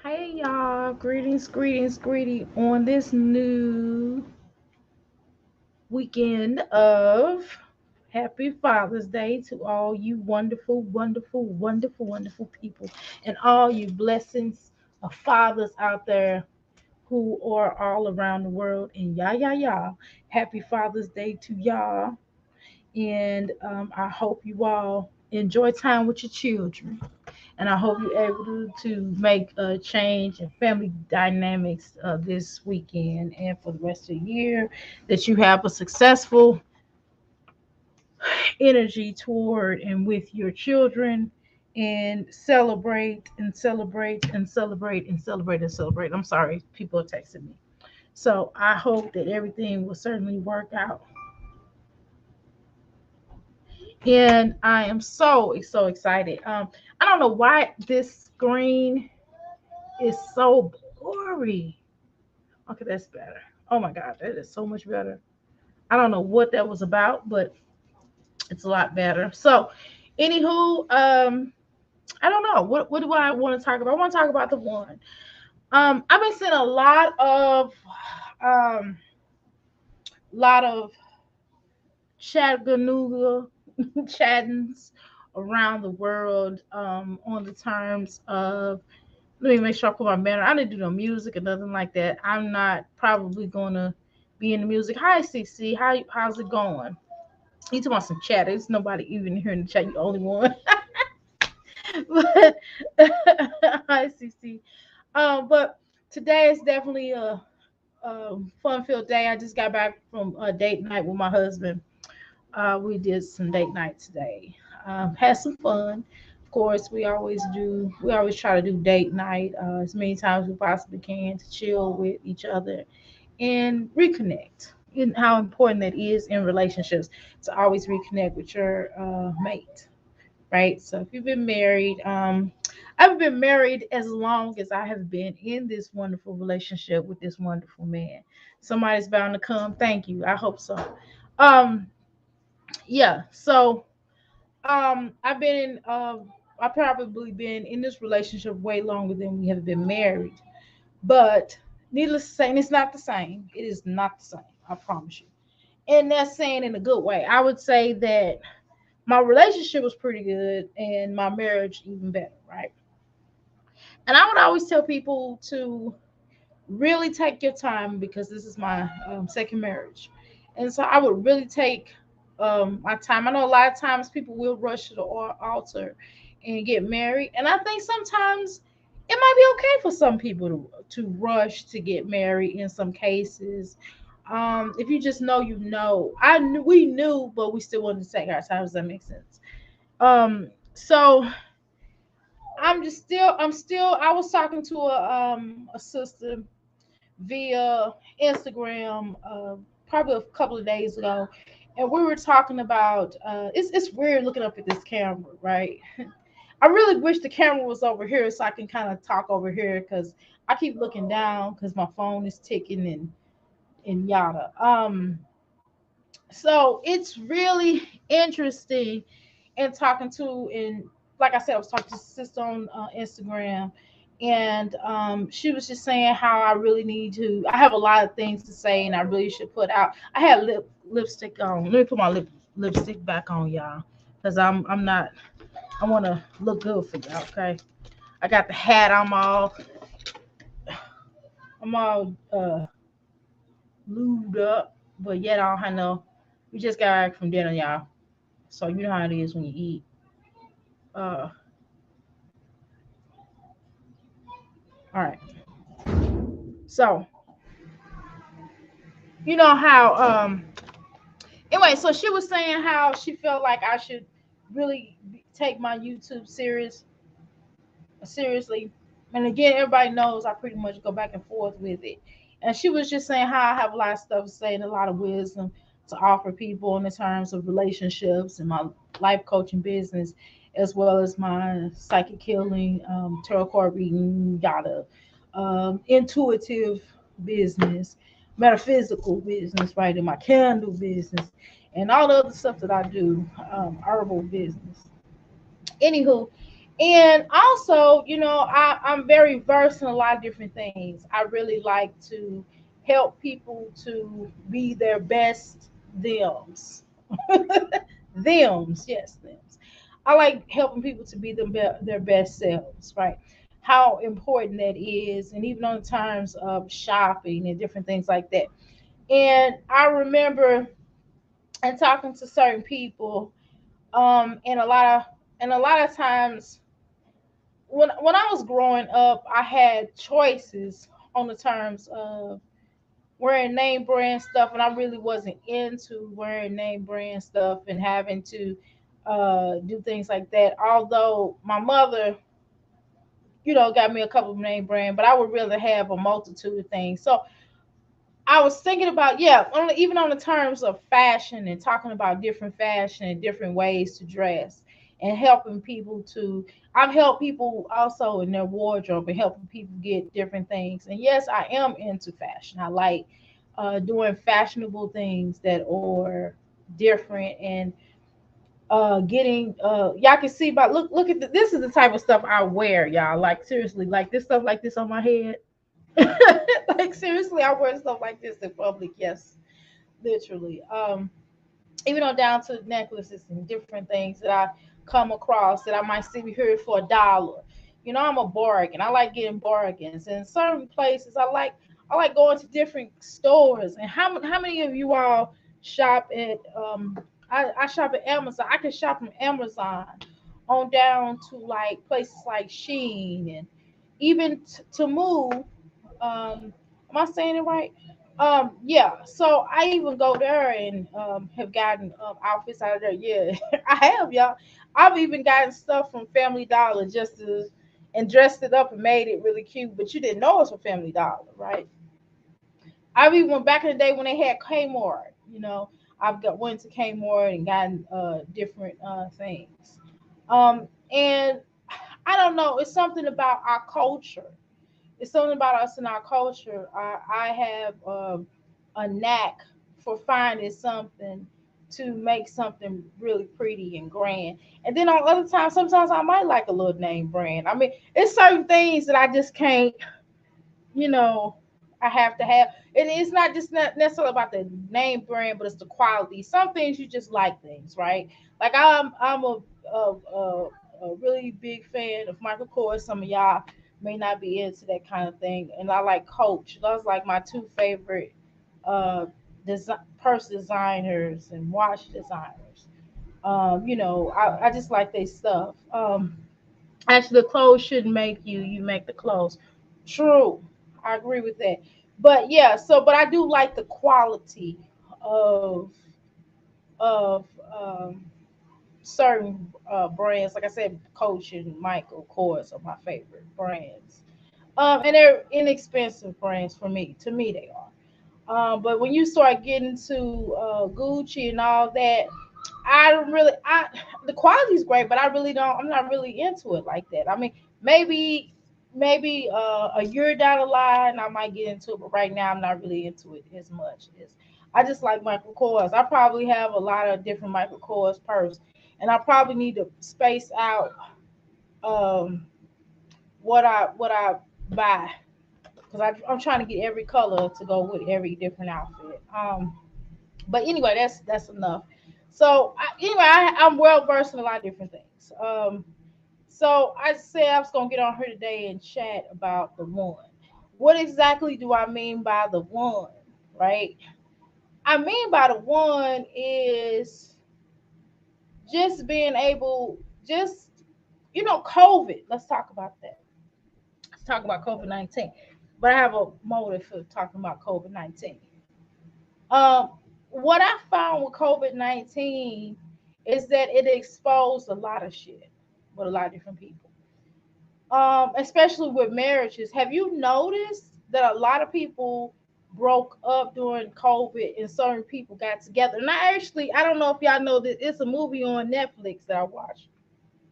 Hey y'all, greetings on this new weekend of Happy Father's Day to all you wonderful people and all you blessings of fathers out there who are all around the world. And y'all, Happy Father's Day to y'all. And I hope you all enjoy time with your children, and I hope you're able to make a change in family dynamics this weekend and for the rest of the year. That you have a successful energy toward and with your children, and celebrate. I'm sorry, people are texting me. So I hope that everything will certainly work out. And I am so excited. I don't know why this screen is so blurry. Okay, that's better. Oh my God, that is so much better. I don't know what that was about, but it's a lot better. So, anywho, I don't know what do I want to talk about. I want to talk about the one. I've been seeing a um lot of Chattanooga chattings around the world on the terms of, let me make sure I put my banner. I didn't do no music or nothing like that. I'm not probably gonna be in the music. Hi CC, how's it going? You talking about some chat? There's nobody even here in the chat. You the only one. But hi CC. But today is definitely a fun-filled day. I just got back from a date night with my husband. We did some date night today. Had some fun. Of course, we always do. We always try to do date night as many times as we possibly can to chill with each other and reconnect. And how important that is in relationships to always reconnect with your mate, right? So if you've been married, I've been married as long as I have been in this wonderful relationship with this wonderful man. Somebody's bound to come. Thank you. I hope so. Um, yeah. So I've been in I've probably been in this relationship way longer than we have been married. But needless to say, and it's not the same. It is not the same. I promise you. And that's saying in a good way. I would say that my relationship was pretty good and my marriage even better, right? And I would always tell people to really take your time because this is my second marriage. And so I would really take my time. I know a lot of times people will rush to the altar and get married. And I think sometimes it might be okay for some people to rush to get married in some cases. If you just know, you know. We knew, but we still wanted to take our time. Does that make sense? So I was talking to a sister via Instagram probably a couple of days ago, and we were talking about it's weird looking up at this camera, right? I really wish the camera was over here so I can kind of talk over here because I keep looking down because my phone is ticking and yada. So it's really interesting and talking to, and like I said, I was talking to sister on Instagram, and she was just saying how I really need to. I have a lot of things to say, and I really should put out. I had lipstick on. Let me put my lipstick back on, y'all, because I'm not. I want to look good for y'all. Okay, I got the hat. I'm all lubed up, but yet I don't have no. We just got back from dinner, y'all. So you know how it is when you eat. Uh, all right. So you know how anyway, so she was saying how she felt like I should really take my YouTube seriously. And again, everybody knows I pretty much go back and forth with it. And she was just saying how I have a lot of stuff to say and a lot of wisdom to offer people in the terms of relationships and my life coaching business, as well as my psychic healing, tarot card reading, yada, intuitive business, metaphysical business, right, and my candle business, and all the other stuff that I do, herbal business. Anywho, And also, I'm very versed in a lot of different things. I really like to help people to be their best thems. Thems, yes, thems. I like helping people to be their best selves, right? How important that is, and even on terms of shopping and different things like that. And I remember and talking to certain people, and a lot of times when I was growing up, I had choices on the terms of wearing name brand stuff, and I really wasn't into wearing name brand stuff and having to do things like that. Although my mother, got me a couple of name brand, but I would rather have a multitude of things. So I was thinking about, yeah, even on the terms of fashion and talking about different fashion and different ways to dress and helping people to. I've helped people also in their wardrobe and helping people get different things. And yes, I am into fashion. I like doing fashionable things that are different and getting y'all can see by look at this is the type of stuff I wear, y'all. Like seriously, like this stuff like this on my head. Like seriously, I wear stuff like this in public. Yes, literally. Even on down to necklaces and different things that I come across that I might see here for $1. I'm a bargain. I like getting bargains. And certain places, I like going to different stores. And how many of you all shop at I shop at Amazon. I can shop from Amazon on down to like places like Sheen and even to move. Am I saying it right? Yeah. So I even go there and have gotten outfits out of there. Yeah, I have, y'all. I've even gotten stuff from Family Dollar just to and dressed it up and made it really cute, but you didn't know it's from Family Dollar, right? I've even went back in the day when they had Kmart. I've got went to Kmart and gotten different things. And I don't know. It's something about our culture. It's something about us and our culture. I have a knack for finding something to make something really pretty and grand. And then on other times, sometimes I might like a little name brand. I mean, it's certain things that I just can't, you know, I have to have. And it's not just not necessarily about the name brand, but it's the quality. Some things you just like things, right? Like I'm a really big fan of Michael Kors. Some of y'all may not be into that kind of thing, and I like Coach. Those like my two favorite purse designers and watch designers. I just like their stuff. Actually, the clothes shouldn't make you. You make the clothes. True, I agree with that. But yeah, but I do like the quality of of certain brands. Like I said, Coach and Michael Kors are my favorite brands. And they're inexpensive brands for me. To me, they are. But when you start getting to Gucci and all that, I don't really. I the quality's great, but I really don't. I'm not really into it like that. I mean, maybe a year down the line I might get into it, but right now I'm not really into it as much as I just like Michael Kors. I probably have a lot of different Michael Kors purse, and I probably need to space out um, what I buy because I'm trying to get every color to go with every different outfit. But anyway, that's enough. So I'm well versed in a lot of different things. So I said I was gonna get on here today and chat about the one. What exactly do I mean by the one? Right? I mean by the one is just being able, just COVID. Let's talk about that. Let's talk about COVID-19. But I have a motive for talking about COVID-19. Um, what I found with COVID-19 is that it exposed a lot of shit with a lot of different people. Especially with marriages. Have you noticed that a lot of people broke up during COVID and certain people got together? And I don't know if y'all know that it's a movie on Netflix that I watch.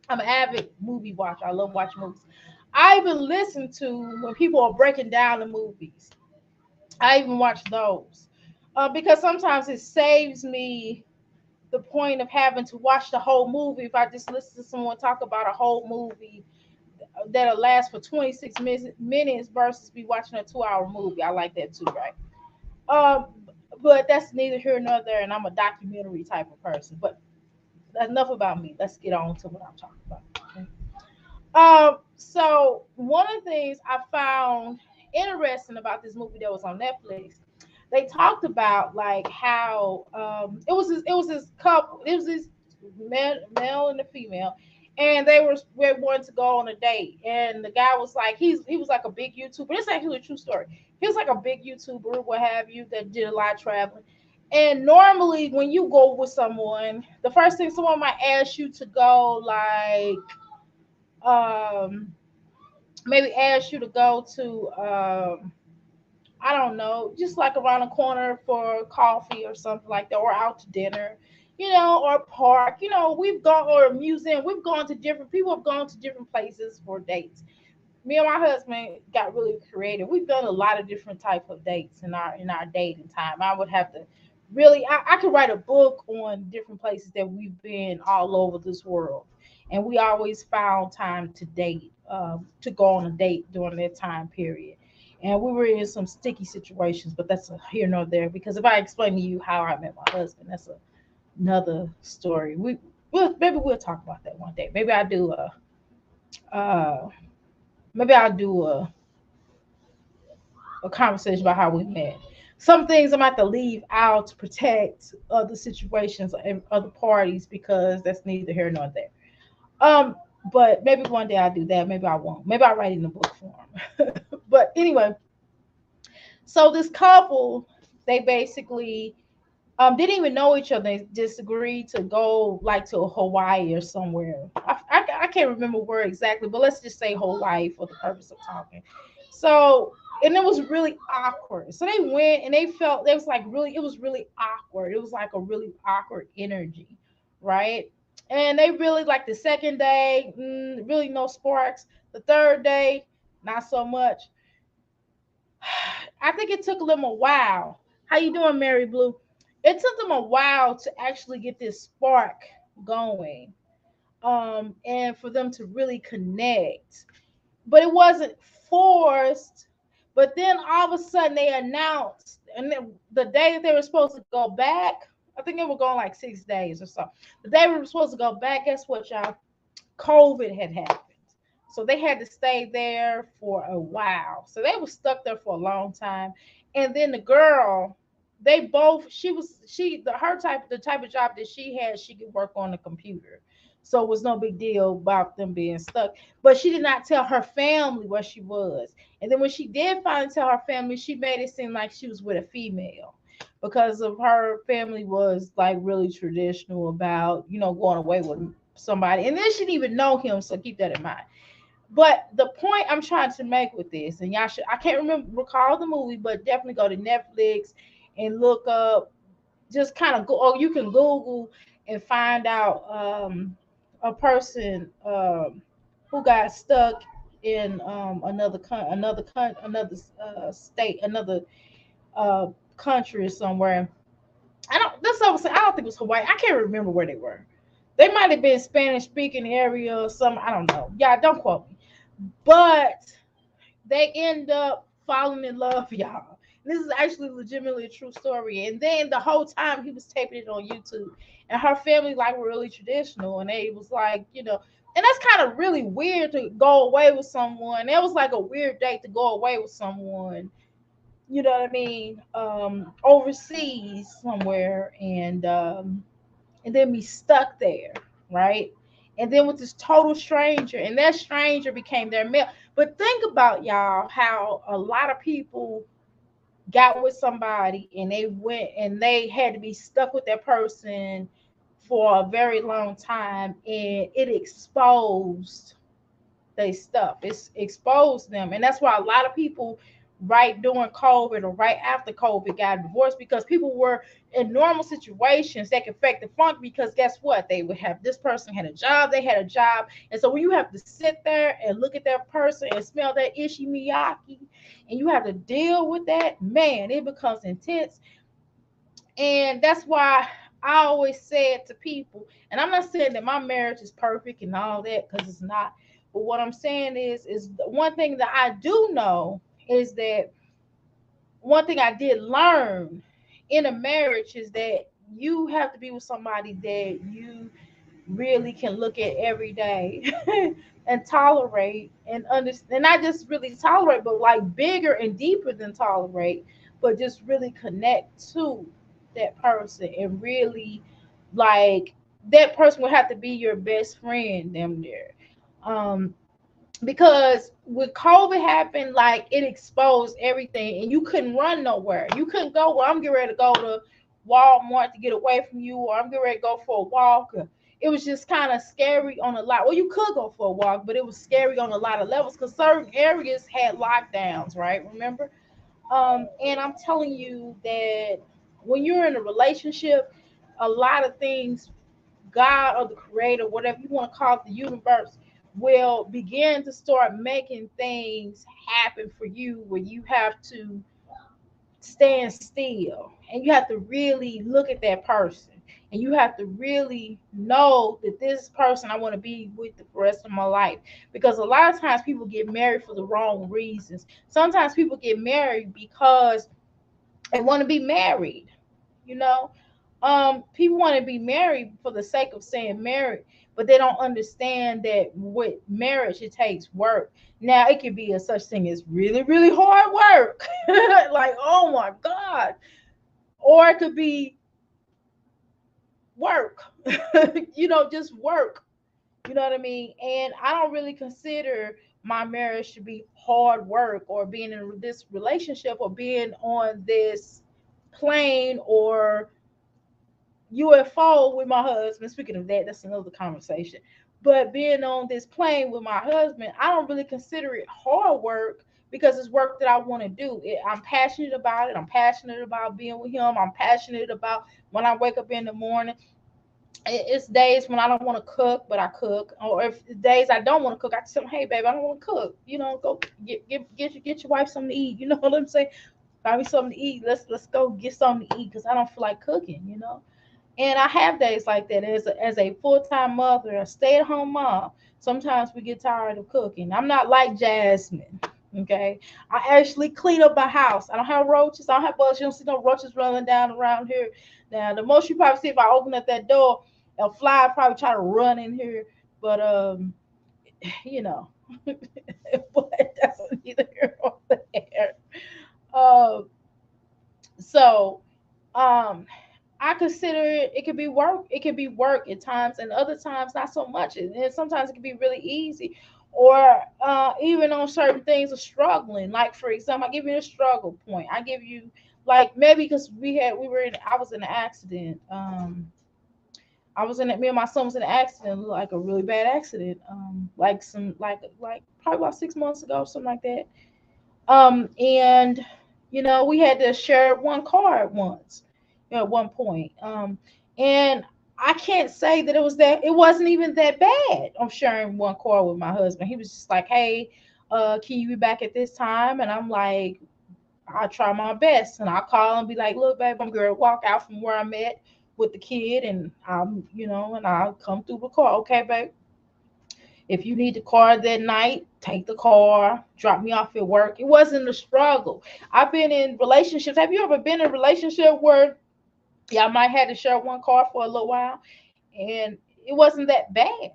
I'm an avid movie watcher. I love watching movies. I even listen to when people are breaking down the movies. I even watch those because sometimes it saves me the point of having to watch the whole movie if I just listen to someone talk about a whole movie that'll last for 26 minutes versus be watching a 2 hour movie. I like that too, right? Um, but that's neither here nor there, and I'm a documentary type of person. But enough about me. Let's get on to what I'm talking about. Okay? So one of the things I found interesting about this movie that was on Netflix, they talked about like how it was this couple, it was this male and a female, and they were going to go on a date, and the guy was like he was like a big YouTuber. It's actually a true story. He was like a big YouTuber, what have you, that did a lot of traveling. And normally, when you go with someone, the first thing someone might ask you to go, like, um, maybe ask you to go to, I don't know, just like around the corner for coffee or something like that, or out to dinner, or park. We've gone, or a museum. We've gone to different people have gone to different places for dates. Me and my husband got really creative. We've done a lot of different type of dates in our dating time. I would have to really, I could write a book on different places that we've been all over this world, and we always found time to date, to go on a date during that time period. And we were in some sticky situations, but that's a here nor there, because if I explain to you how I met my husband, that's another story. Maybe we'll talk about that one day. Uh, maybe I'll do a conversation about how we met. Some things I'm about to leave out to protect other situations and other parties, because that's neither here nor there. Um, but maybe one day I'll do that. Maybe I won't. Maybe I'll write it in a book form. But anyway, so this couple, they basically didn't even know each other. They just agreed to go like to Hawaii or somewhere. I can't remember where exactly, but let's just say Hawaii for the purpose of talking. So, and it was really awkward. So they went and they felt, it was like really, it was really awkward. It was like a really awkward energy, right? And they really, like, the second day, really no sparks. The third day, not so much. I think it took them a while. How you doing, Mary Blue? It took them a while to actually get this spark going, and for them to really connect. But it wasn't forced. But then all of a sudden they announced, and then the day that they were supposed to go back, I think they were going like 6 days or so. The day we were supposed to go back, guess what, y'all? COVID had happened. So they had to stay there for a while. So they were stuck there for a long time. And then the girl, they both, the type of job that she had, she could work on the computer. So it was no big deal about them being stuck. But she did not tell her family where she was. And then when she did finally tell her family, she made it seem like she was with a female, because of her family was like really traditional about, going away with somebody. And then she didn't even know him, so keep that in mind. But the point I'm trying to make with this, and y'all should, I can't recall the movie, but definitely go to Netflix and look up, just kind of go, or you can Google and find out, a person, who got stuck in, another state, another uh, country or somewhere. That's what I'm saying. I don't think it was Hawaii. I can't remember where they were. They might have been Spanish speaking area or something. I don't know. Yeah, don't quote me. But they end up falling in love, y'all. This is actually legitimately a true story. And then the whole time he was taping it on YouTube, and her family like were really traditional, and they was like, and that's kind of really weird to go away with someone. It was like a weird date to go away with someone. You know what I mean? Overseas somewhere, and then be stuck there, right? And then with this total stranger, and that stranger became their male. But think about, y'all, how a lot of people got with somebody and they went and they had to be stuck with that person for a very long time, and it exposed they stuff. It's exposed them. And that's why a lot of people right during COVID or right after COVID got divorced, because people were in normal situations that could fake the funk, because guess what? They would have, this person had a job, they had a job. And so when you have to sit there and look at that person and smell that ishi miyaki, and you have to deal with that, man, it becomes intense. And that's why I always say it to people, and I'm not saying that my marriage is perfect and all that because it's not. But what I'm saying is the one thing that I do know is that one thing I did learn in a marriage is that you have to be with somebody that you really can look at every day and tolerate and understand, and not just really tolerate, but like bigger and deeper than tolerate, but just really connect to that person and really like that person will have to be your best friend them there. Um, because when COVID happened, like it exposed everything, and you couldn't run nowhere. You couldn't go. Well, I'm getting ready to go to Walmart to get away from you, or I'm getting ready to go for a walk. It was just kind of scary on a lot. Well, you could go for a walk, but it was scary on a lot of levels because certain areas had lockdowns, right? Remember? And I'm telling you that when you're in a relationship, a lot of things God or the creator, whatever you want to call it, the universe, will begin to start making things happen for you where you have to stand still and you have to really look at that person and you have to really know that this person I want to be with the rest of my life, because a lot of times people get married for the wrong reasons. Sometimes people get married because they want to be married, you know. People want to be married for the sake of saying married, but they don't understand that with marriage it takes work. Now it could be a such thing as really really hard work like oh my god, or it could be work just work. You know what I mean? And I don't really consider my marriage to be hard work or being in this relationship or being on this plane or UFO with my husband. Speaking of that, that's another conversation. But being on this plane with my husband, I don't really consider it hard work because it's work that I want to do. I'm passionate about it. I'm passionate about being with him. I'm passionate about when I wake up in the morning. It's days when I don't want to cook, but I cook. Or if days I don't want to cook, I tell him, "Hey, babe, I don't want to cook. Go get your wife something to eat." You know what I'm saying? Buy me something to eat. Let's go get something to eat because I don't feel like cooking. And I have days like that as a full time mother, a stay at home mom. Sometimes we get tired of cooking. I'm not like Jasmine. Okay, I actually clean up my house. I don't have roaches. I don't have bugs. You don't see no roaches running down around here. Now, the most you probably see if I open up that door, a fly probably try to run in here. But you know, but that's neither here nor there. Uh, so um I consider it could be work. It could be work at times, and other times not so much. And sometimes it can be really easy, or even on certain things of struggling. Like for example, I give you a struggle point. I give you like maybe because we were in. I was in an accident. I was in it. Me and my son was in an accident, like a really bad accident. Like some like probably about 6 months ago, something like that. And we had to share one car at once, at one point. And I can't say that it wasn't even that bad. I'm sharing one car with my husband. He was just like, "Hey, can you be back at this time?" And I'm like, "I'll try my best." And I'll call and be like, "Look, babe, I'm going to walk out from where I'm at with the kid, and and I'll come through the car. Okay, babe. If you need the car that night, take the car, drop me off at work." It wasn't a struggle. I've been in relationships. Have you ever been in a relationship where y'all might have to share one car for a little while and it wasn't that bad?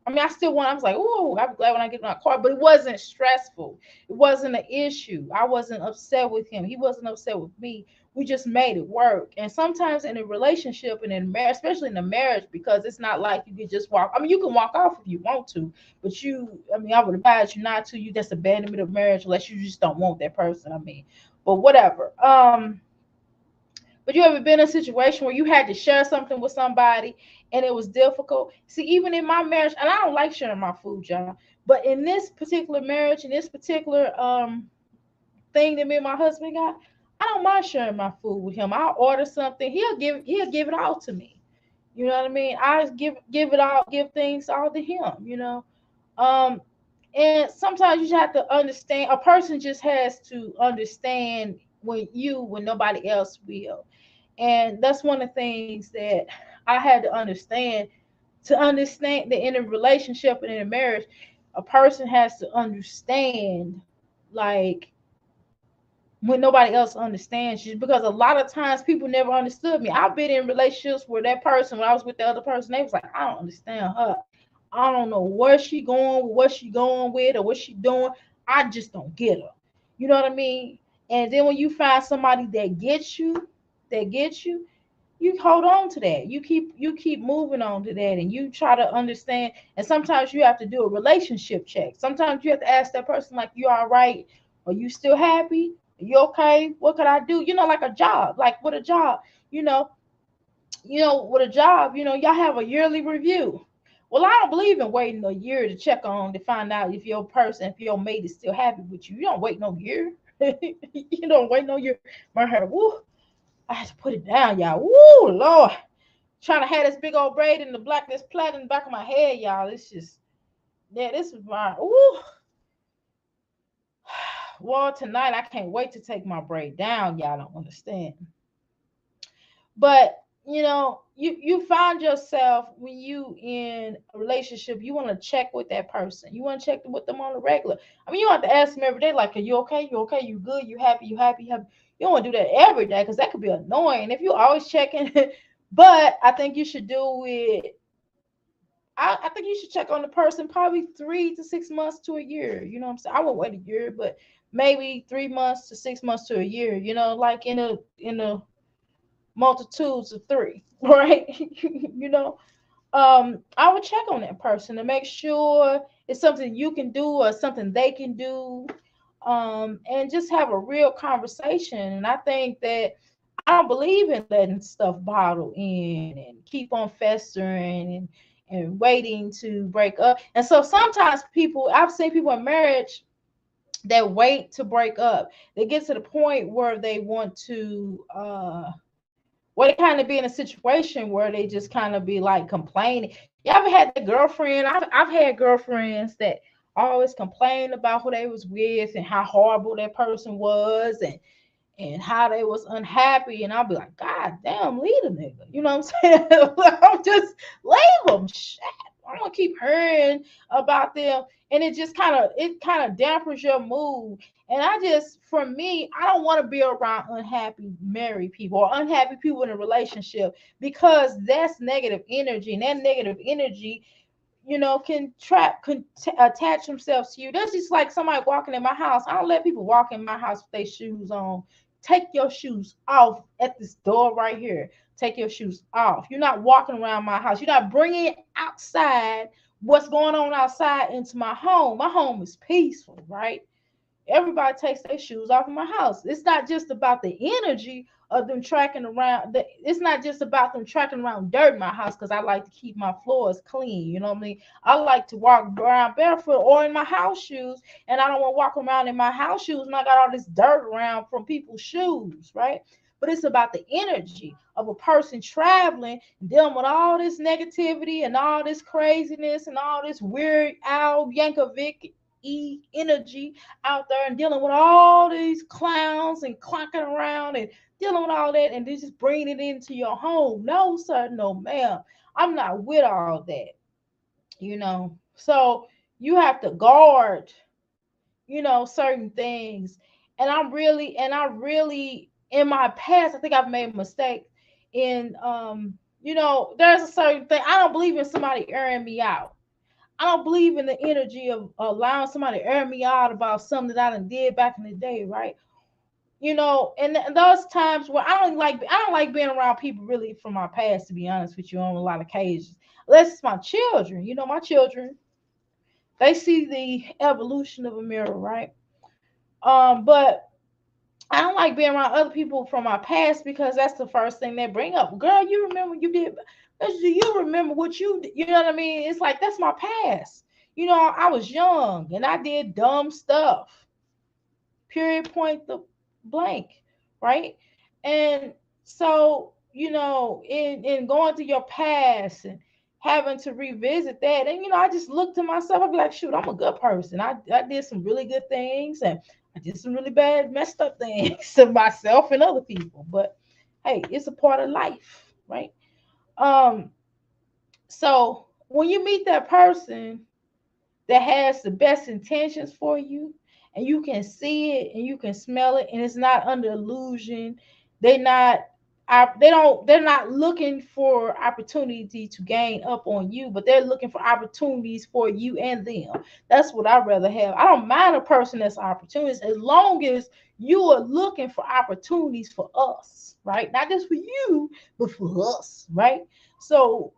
I mean, I was like, "Oh, I'm glad when I get in my car," but it wasn't stressful. It wasn't an issue. I wasn't upset with him. He wasn't upset with me. We just made it work. And sometimes in a relationship and in marriage, especially in a marriage, because it's not like you can just walk. I mean, you can walk off if you want to, but I mean, I would advise you not to. You That's abandonment of marriage unless you just don't want that person. I mean, but whatever. But you ever been in a situation where you had to share something with somebody and it was difficult? See, even in my marriage, and I don't like sharing my food, y'all, but in this particular marriage, in this particular thing that me and my husband got, I don't mind sharing my food with him. I'll order something, he'll give it all to me. You know what I mean? I give things all to him. Um, and sometimes you just have to understand. A person just has to understand when nobody else will. And that's one of the things that I had to understand that in a relationship and in a marriage, a person has to understand, like, when nobody else understands you, because a lot of times people never understood me. I've been in relationships where that person, when I was with the other person, they was like, I don't understand her. I don't know where she going, what she going with, or what she doing. I just don't get her. You know what I mean? And then when you find somebody that gets you hold on to that. You keep moving on to that, and you try to understand. And sometimes you have to do a relationship check. Sometimes you have to ask that person, like, you all right? Are you still happy? Are you okay? What could I do? Like a job, like with a job, you know, with a job, y'all have a yearly review. Well, I don't believe in waiting a year to check on to find out if your mate is still happy with you. You don't wait no year. You don't wait no year. My hair, woo, I had to put it down, y'all. Woo, Lord. Trying to have this big old braid in the black, this plait in the back of my head, y'all. It's just, yeah, this is my, ooh. Well, tonight I can't wait to take my braid down. Y'all don't understand. But you find yourself, when you in a relationship, you want to check with that person. You want to check with them on a regular. I mean, you don't have to ask them every day, like, are you okay? You okay? You good? You happy? You happy? You happy? You don't want to do that every day, because that could be annoying if you always checking. But I think you should do it. I think you should check on the person probably 3 to 6 months to a year. You know what I'm saying? I won't wait a year, but maybe 3 months to 6 months to a year. Like in a multitudes of three, right? I would check on that person to make sure it's something you can do or something they can do, and just have a real conversation. And I think that I don't believe in letting stuff bottle in and keep on festering and waiting to break up. And so sometimes I've seen people in marriage that wait to break up. They get to the point where they want to well, they kind of be in a situation where they just kind of be like complaining. You ever had that girlfriend? I've had girlfriends that always complain about who they was with and how horrible that person was, and how they was unhappy, and I'll be like, God damn, leave a nigga. You know what I'm saying? I'm just leave them. Shit. I don't keep hearing about them. And it kind of dampens your mood. And for me, I don't want to be around unhappy married people or unhappy people in a relationship, because that's negative energy. And that negative energy, can attach themselves to you. That's just like somebody walking in my house. I don't let people walk in my house with their shoes on. Take your shoes off at this door right here. Take your shoes off. You're not walking around my house. You're not bringing outside what's going on outside into my home. My home is peaceful, right? Everybody takes their shoes off in my house. It's not just about the energy of them tracking around. It's not just about them tracking around dirt in my house, because I like to keep my floors clean. You know what I mean? I like to walk around barefoot or in my house shoes, and I don't want to walk around in my house shoes and I got all this dirt around from people's shoes, right? But it's about the energy of a person traveling and dealing with all this negativity and all this craziness and all this weird Al Yankovic energy out there, and dealing with all these clowns and clocking around and dealing with all that, and then just bringing it into your home. No, sir, no, ma'am. I'm not with all that, So you have to guard, certain things. And I really, in my past, I think I've made mistakes in, there's a certain thing. I don't believe in somebody airing me out. I don't believe in the energy of allowing somebody to air me out about something that I done did back in the day, right? And those times where I don't like being around people really from my past, to be honest with you, on a lot of occasions. Unless it's my children. My children, they see the evolution of a mirror, right? But I don't like being around other people from my past, because that's the first thing they bring up. Girl, you remember you did? Do you remember what you did? You know what I mean? It's like, that's my past. I was young and I did dumb stuff. Period. Point the blank, right? And so, in going to your past and having to revisit that, and I just look to myself. I'd be like, shoot, I'm a good person. I did some really good things, and I did some really bad, messed up things to myself and other people. But Hey, it's a part of life, right? Um, so when you meet that person that has the best intentions for you, and you can see it and you can smell it, and it's not under illusion, they not they're not looking for opportunity to gain up on you, but they're looking for opportunities for you and them. That's what I'd rather have. I don't mind a person that's opportunities, as long as you are looking for opportunities for us, right? Not just for you, but for us, right? So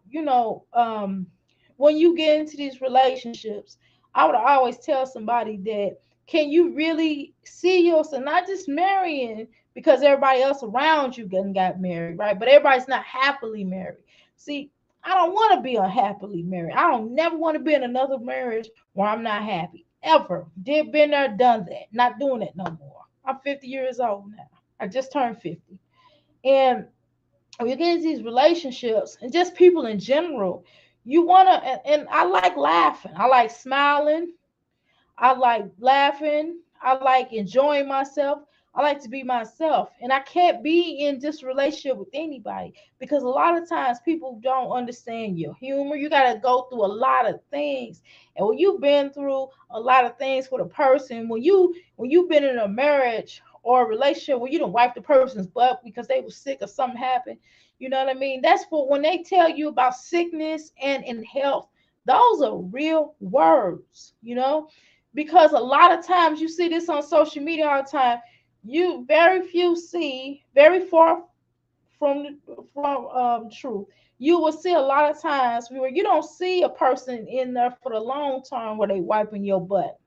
when you get into these relationships, I would always tell somebody that, can you really see yourself not just marrying because everybody else around you got married, right? But everybody's not happily married. See, I don't want to be unhappily married. I don't never want to be in another marriage where I'm not happy. Ever. Did been there, done that. Not doing it no more. I'm 50 years old now. I just turned 50. And when you get into these relationships and just people in general, you want to, and I like laughing. I like smiling. I like laughing. I like enjoying myself. I like to be myself. And I can't be in this relationship with anybody because a lot of times people don't understand your humor. You got to go through a lot of things. And when you've been through a lot of things with a person, when you've been in a marriage or a relationship where you don't wipe the person's butt because they were sick or something happened, you know what I mean? That's for when they tell you about sickness and in health. Those are real words, because a lot of times you see this on social media all the time. You very few see, very far from truth. You will see a lot of times where you don't see a person in there for the long term where they wiping your butt,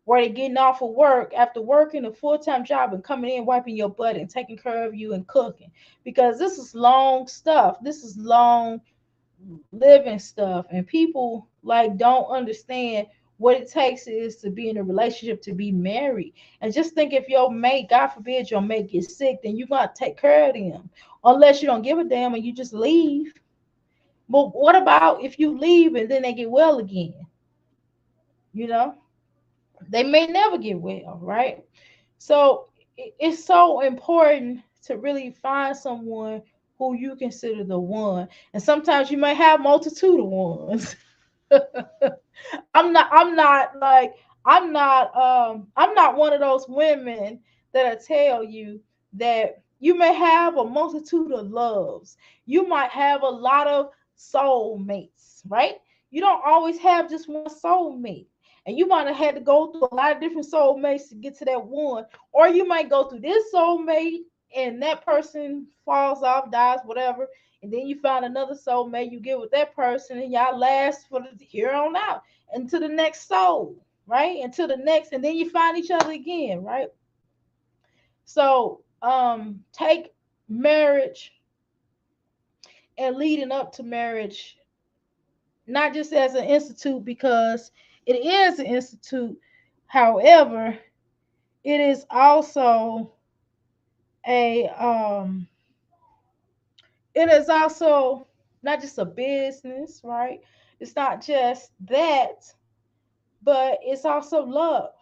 where they getting off of work after working a full-time job and coming in wiping your butt and taking care of you and cooking, because this is long stuff. This is long living stuff, and people like don't understand what it takes is to be in a relationship, to be married. And just think, if your mate, God forbid your mate gets sick, then you got to take care of them, unless you don't give a damn and you just leave. But what about if you leave and then they get well again? you know they may never get well, right? So it's so important to really find someone who you consider the one. And sometimes you may have multitude of ones. I'm not one of those women that'll tell you that you may have a multitude of loves. You might have a lot of soulmates, right? You don't always have just one soulmate. And you might have had to go through a lot of different soulmates to get to that one. Or you might go through this soulmate and that person falls off, dies, whatever, and then you find another soulmate, you get with that person, and y'all last for the here on out into the next soul, right? Until the next, and then you find each other again, right? So take marriage and leading up to marriage not just as an institute, because it is an institute. However, it is also a it is also not just a business, right? It's not just that, but it's also love.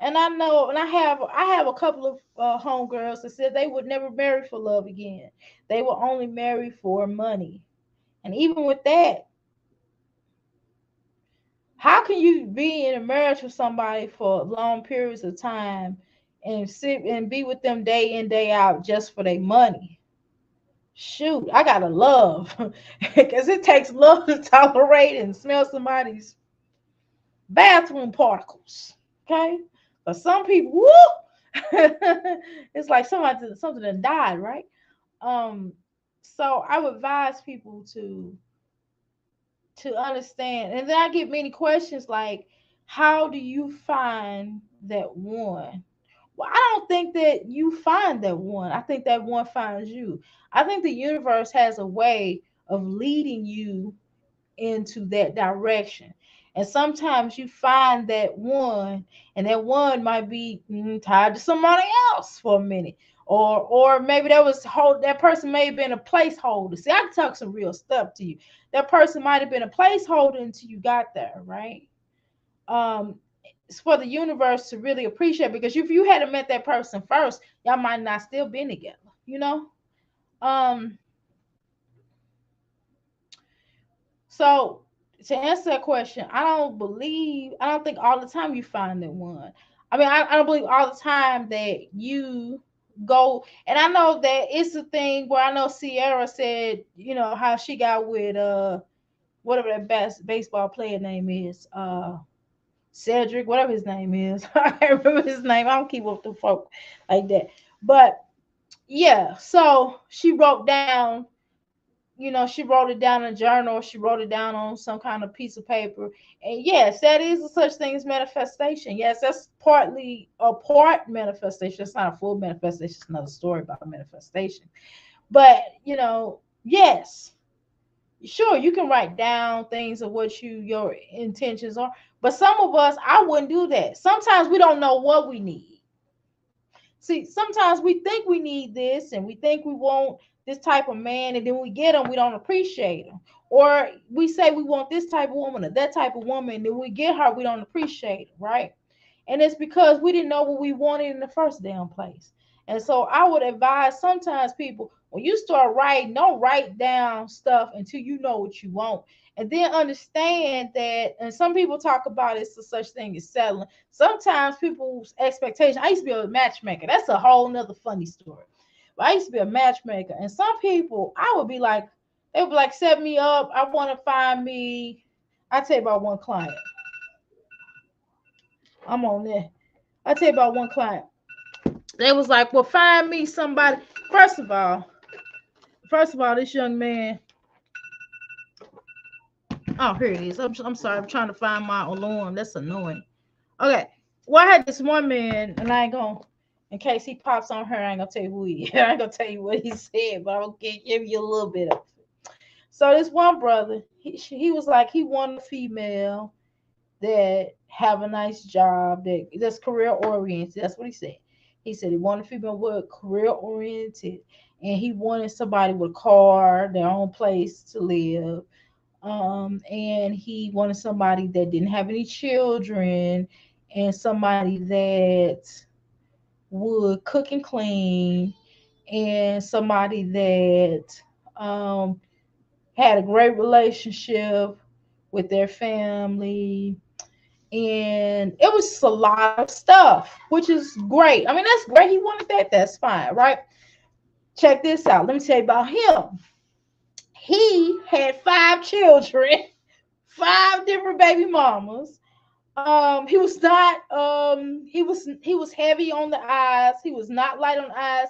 And I know, and I have a couple of homegirls that said they would never marry for love again. They will only marry for money. And even with that, how can you be in a marriage with somebody for long periods of time and sit and be with them day in day out just for their money? Shoot, I gotta love, because it takes love to tolerate and smell somebody's bathroom particles. Okay, but some people, woo, it's like something that died, right? Um, so I would advise people to understand, and then I get many questions like, how do you find that one? Well, I don't think that you find that one. I think that one finds you. I think the universe has a way of leading you into that direction. And sometimes you find that one, and that one might be tied to somebody else for a minute. Or maybe that person may have been a placeholder. See, I can talk some real stuff to you. That person might have been a placeholder until you got there, right? It's for the universe to really appreciate, because if you hadn't met that person first, y'all might not still been together, you know? Um, so to answer that question, I don't think all the time you find that one. I mean, I don't believe all the time that you go, and I know that it's a thing where I know Sierra said, how she got with whatever that baseball player name is, Cedric, whatever his name is. I can't remember his name. I don't keep up with the folk like that. But yeah, so she wrote down, she wrote it down in a journal, she wrote it down on some kind of piece of paper. And yes, that is a such thing as manifestation. Yes, that's partly a part manifestation. It's not a full manifestation. It's another story about manifestation. But, yes, sure, you can write down things of what your intentions are. But some of us, I wouldn't do that. Sometimes we don't know what we need. See, sometimes we think we need this and we think we want this type of man, and then we get him, we don't appreciate him. Or we say we want this type of woman or that type of woman, and then we get her, we don't appreciate it, right? And it's because we didn't know what we wanted in the first damn place. And so I would advise sometimes people, when you start writing, don't write down stuff until you know what you want. And then understand that, and some people talk about it's a such thing as settling. Sometimes people's expectation. I used to be a matchmaker. That's a whole nother funny story. But I used to be a matchmaker, and some people, I would be like, they would be like, set me up. I want to find me. I tell you about one client. I'm on there. I tell you about one client. They was like, well, find me somebody. First of all, this young man. Oh, here it is. I'm sorry. I'm trying to find my alarm. That's annoying. Okay. Well, I had this one man, and I ain't gonna, in case he pops on her, I ain't gonna tell you who he is. I ain't gonna tell you what he said, but I'll give you a little bit of it. So this one brother, he was like, he wanted a female that have a nice job, that's career oriented. That's what he said. He said he wanted a female with career oriented, and he wanted somebody with a car, their own place to live. And he wanted somebody that didn't have any children, and somebody that would cook and clean, and somebody that um, had a great relationship with their family. And it was a lot of stuff, which is great. I mean, that's great. He wanted that. That's fine, right? Check this out. Let me tell you about him. He had 5 children, 5 different baby mamas. He was heavy on the eyes. He was not light on the eyes.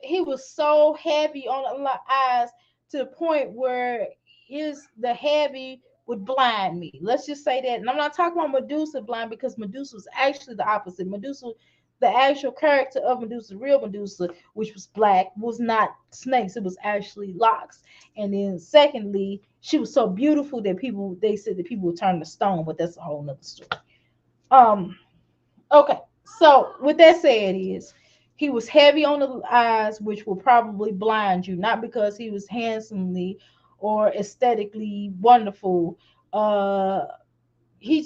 He was so heavy on the eyes to the point where the heavy would blind me. Let's just say that. And I'm not talking about Medusa blind, because Medusa was actually the opposite. Medusa, the actual character of Medusa, real Medusa, which was black, was not snakes. It was actually locks. And then secondly, she was so beautiful that they said that people would turn to stone, but that's a whole nother story. Um, okay. So with that said is, he was heavy on the eyes, which will probably blind you, not because he was handsomely or aesthetically wonderful. Uh he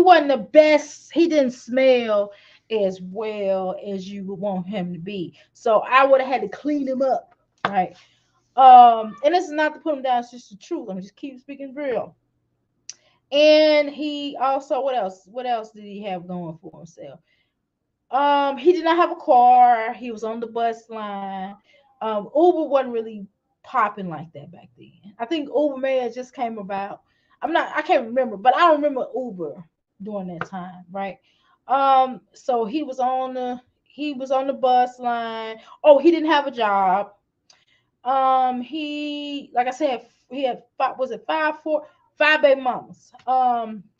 wasn't the best. He didn't smell as well as you would want him to be. So I would have had to clean him up, right? And this is not to put him down, it's just the truth. I'm just keep speaking real. And he also, what else did he have going for himself? He did not have a car. He was on the bus line. Uber wasn't really popping like that back then. I think Uber may have just came about. I can't remember, but I don't remember Uber during that time, right? So he was on the bus line. Oh, he didn't have a job. He, like I said, he had five, was it five, four, 5 baby mamas.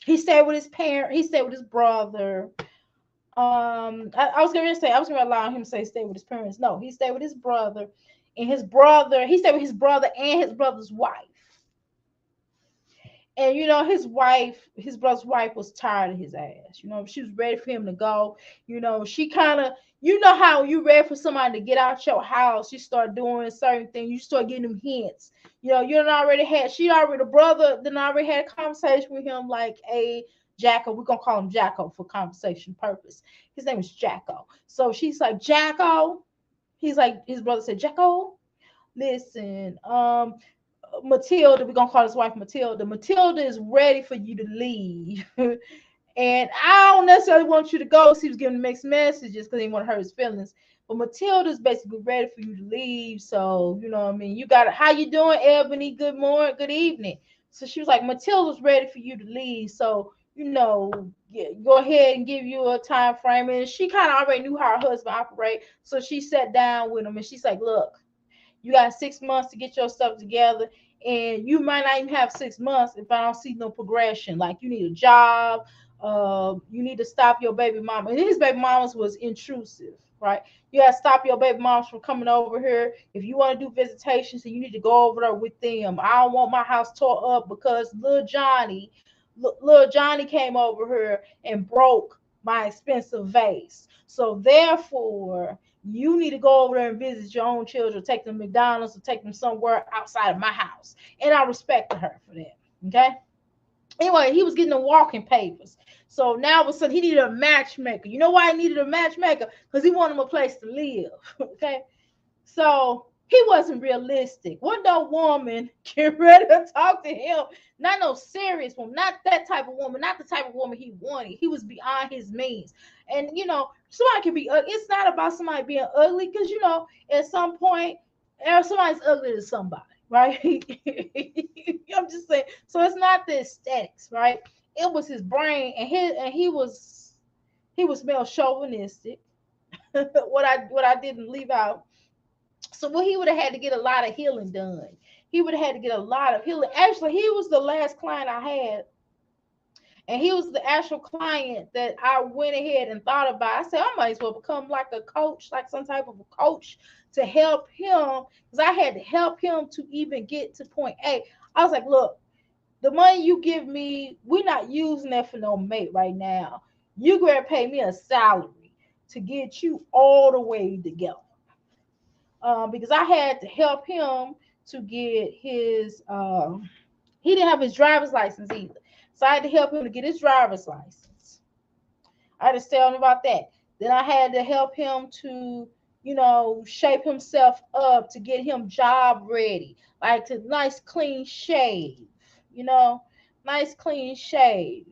He stayed with his parent. He stayed with his brother. I was gonna allow him to say stay with his parents. No, he stayed with his brother, and he stayed with his brother and his brother's wife. And his brother's wife was tired of his ass. She was ready for him to go. She kind of, how you ready for somebody to get out your house. You start doing certain things. You start getting them hints. The brother then already had a conversation with him, like a Jacko. We're gonna call him Jacko for conversation purpose. His name is Jacko. So she's like, Jacko. He's like, his brother said, Jacko. listen, Matilda, we're gonna call his wife Matilda. Matilda is ready for you to leave. And I don't necessarily want you to go. He was giving mixed messages because he didn't want to hurt his feelings. But Matilda's basically ready for you to leave. So, you know what I mean? You got it. How you doing, Ebony? Good morning, good evening. So she was like, Matilda's ready for you to leave. So, yeah, go ahead and give you a time frame. And she kind of already knew how her husband operate. So she sat down with him and she's like, look, you got 6 months to get your stuff together, and you might not even have 6 months if I don't see no progression. Like you need a job, you need to stop your baby mama. And his baby mamas was intrusive, right? You got to stop your baby moms from coming over here. If you want to do visitations, so you need to go over there with them. I don't want my house tore up because little Johnny came over here and broke my expensive vase. So therefore, you need to go over there and visit your own children, take them to McDonald's or take them somewhere outside of my house. And I respected her for that. Okay. Anyway, he was getting the walking papers. So now all of a sudden he needed a matchmaker. You know why he needed a matchmaker? Because he wanted him a place to live. Okay. So he wasn't realistic. What no woman get ready to talk to him? Not no serious woman, not that type of woman, not the type of woman he wanted. He was beyond his means. And somebody can be ugly. It's not about somebody being ugly, because at some point, somebody's ugly to somebody, right? I'm just saying. So it's not the aesthetics, right? It was his brain, and he was male chauvinistic. What I didn't leave out, so he would have had to get a lot of healing done. He would have had to get a lot of healing. Actually, he was the last client I had, and he was the actual client that I went ahead and thought about. I said I might as well become like a coach, like some type of a coach, to help him, because I had to help him to even get to point A. I was like, look, the money you give me, we're not using that for no mate right now. You going to pay me a salary to get you all the way together, because I had to help him to get his. He didn't have his driver's license either, so I had to help him to get his driver's license. I had to tell him about that. Then I had to help him to, shape himself up to get him job ready, like to nice clean shave, you know, nice clean shave.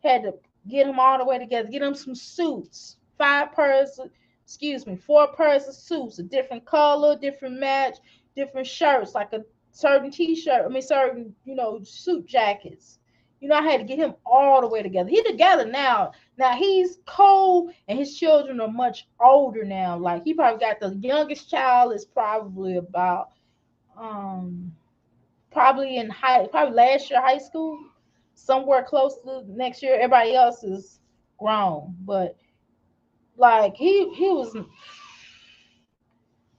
Had to get him all the way together, get him some suits, 5 pairs, excuse me, 4 pairs of suits, a different color, different match, different shirts, like a certain t-shirt, I mean certain, suit jackets. I had to get him all the way together. He together now. Now he's cold, and his children are much older now. Like he probably got, the youngest child is probably about um probably in probably last year high school, somewhere close to next year. Everybody else is grown, but like he was.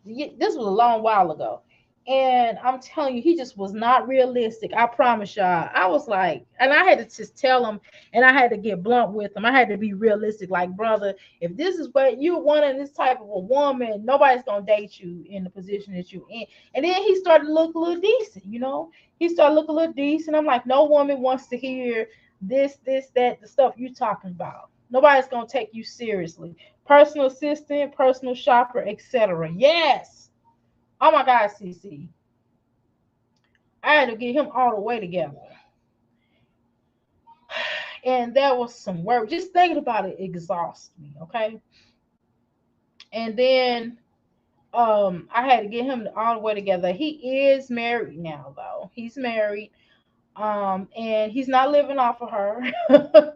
This was a long while ago, and I'm telling you, he just was not realistic. I promise y'all. I was like, and I had to just tell him, and I had to get blunt with him. I had to be realistic. Like, brother, if this is what you're wanting, this type of a woman, nobody's gonna date you in the position that you're in. And then he started to look a little decent. He started to look a little decent. I'm like, no woman wants to hear this, that, the stuff you talking about. Nobody's gonna take you seriously. Personal assistant, personal shopper, etc. Yes. Oh my God, CC. I had to get him all the way together. And that was some work. Just thinking about it exhausts me, okay? And then I had to get him all the way together. He is married now, though. He's married. And he's not living off of her.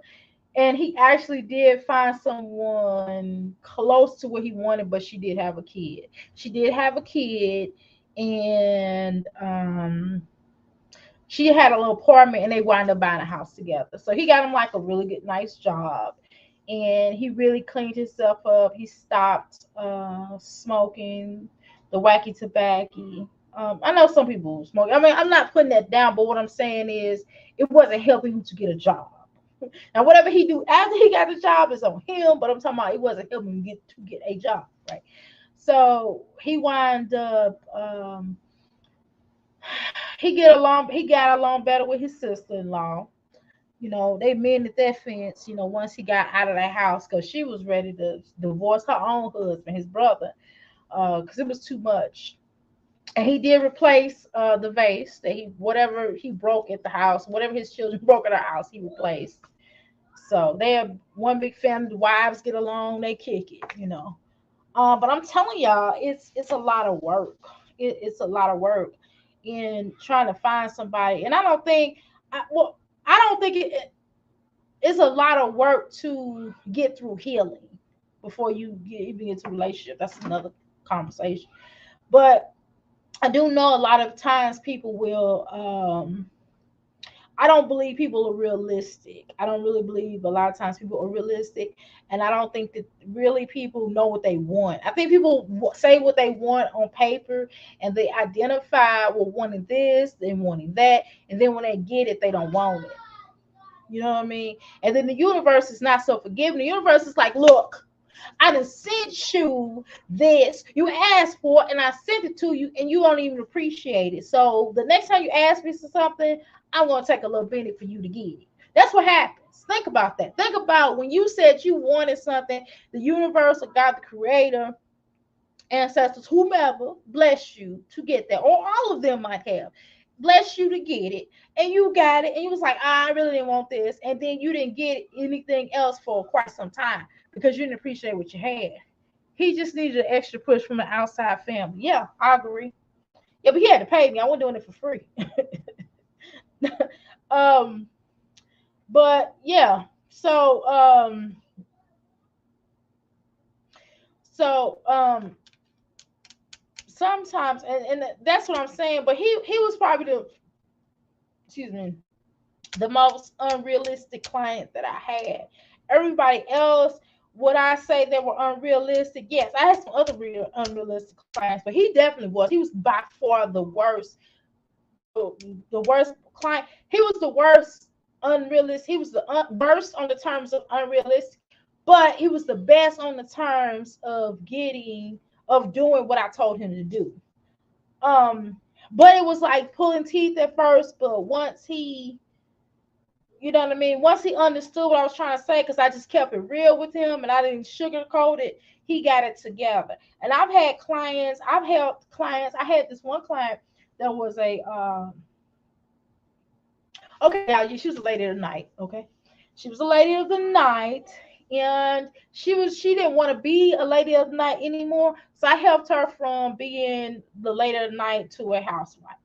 And he actually did find someone close to what he wanted, but she did have a kid. She did have a kid, and she had a little apartment, and they wound up buying a house together. So he got him like a really good, nice job, and he really cleaned himself up. He stopped smoking the wacky tobacco. I know some people smoke. I mean, I'm not putting that down, but what I'm saying is it wasn't helping him to get a job. Now, whatever he do after he got the job is on him, but I'm talking about it wasn't helping him get a job, right? So he wound up he got along better with his sister-in-law. They mended that fence, once he got out of that house, because she was ready to divorce her own husband, his brother, because it was too much. And he did replace the vase that he whatever he broke at the house, whatever his children broke at the house, he replaced. So they have one big family. The wives get along, they kick it. But I'm telling y'all, it's a lot of work. It's a lot of work in trying to find somebody, and I don't think, well, I don't think it's a lot of work to get through healing before you even get to a relationship. That's another conversation. But I do know a lot of times people will. I don't believe people are realistic. I don't really believe a lot of times people are realistic, and I don't think that really people know what they want. I think people say what they want on paper, and they identify with wanting this, then wanting that, and then when they get it, they don't want it. You know what I mean? And then the universe is not so forgiving. The universe is like, look, I done sent you this. You asked for it, and I sent it to you, and you don't even appreciate it. So the next time you ask me for something, I'm gonna take a little bit for you to get it. That's what happens. Think about that. Think about when you said you wanted something, the universe or God, the creator, ancestors, whomever, bless you to get that, or all of them might have blessed you to get it, and you got it, and you was like, I really didn't want this, and then you didn't get anything else for quite some time because you didn't appreciate what you had. He just needed an extra push from the outside family. Yeah, I agree. Yeah, but he had to pay me. I wasn't doing it for free. um, but yeah, so sometimes, and that's what I'm saying. But he was probably the, excuse me, the most unrealistic client that I had. Everybody else, would I say they were unrealistic? Yes, I had some other real unrealistic clients, but he definitely was. He was by far the worst, the worst client. He was the worst unrealistic. He was the worst on the terms of unrealistic, but he was the best on the terms of doing what I told him to do. Um, but it was like pulling teeth at first, but once he, you know what I mean? Once he understood what I was trying to say, because I just kept it real with him and I didn't sugarcoat it, he got it together. And I've helped clients. I had this one client that was okay, now she was a lady of the night, okay? She was a lady of the night, and she didn't want to be a lady of the night anymore. So I helped her from being the lady of the night to a housewife.